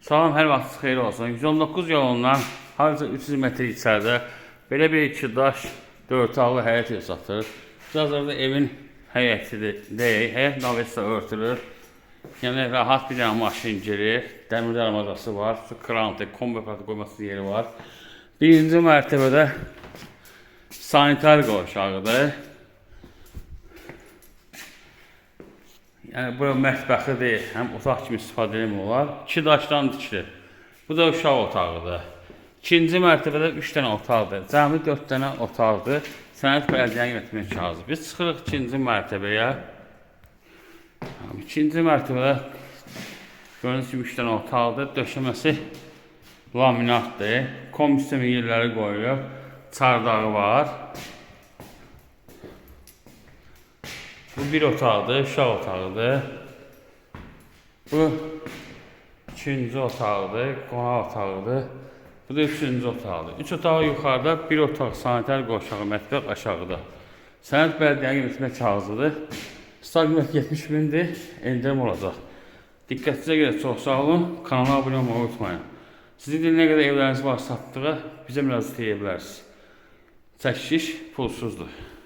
Salam, hər vaxtınız xeyir olsun. 119 yolundan harca 300 metr içəridə belə bir 2 daş 4 otaqlı həyət evi satılır. Hazırda evin həyətidir deyil, həyət navesi örtülür. Yəni rahat bir dənə maşın girir, dəmir darmazası var, su krantı, kombi aparatı qoyması yeri var. Birinci mərtəbədə sanitar qovşağıdır. Yəni bura mətbəxidir, həm otaq kimi istifadə edilmək olar. 2 daşdan dikilir. Bu da uşaq otağıdır. İkinci mərtəbədə 3 dənə otaqdır. Cəmi 4 dənə otaqdır. Sənəd bələdiyyənin yönetmək kağızı. Biz çıxırıq ikinci mərtəbəyə. İkinci mərtəbədə gördüyünüz kimi 3 dənə otaqdır. Döşəməsi laminatdır. Kombi sistemi yerləri qoyulub. Çardağı var. Bu bir otaqdır, uşaq otağıdır. Bu ikinci otaqdır, qonaq otağıdır. Bu da üçüncü otaqdır. 3 otaq yuxarıda, bir otaq sanitar qovşağı, mətbəx aşağıda. Sənəd bələdiyyənin yönetmək kağızıdır. Start qiyməti 70 mindir, endirim olacaq. Diqqətinizə görə çox sağ olun, kanala abunə olmayı unutmayın. Sizin nə qədər evləriniz var satdığı bizə müraciət edə bilərsiniz. Çəkiliş pulsuzdur.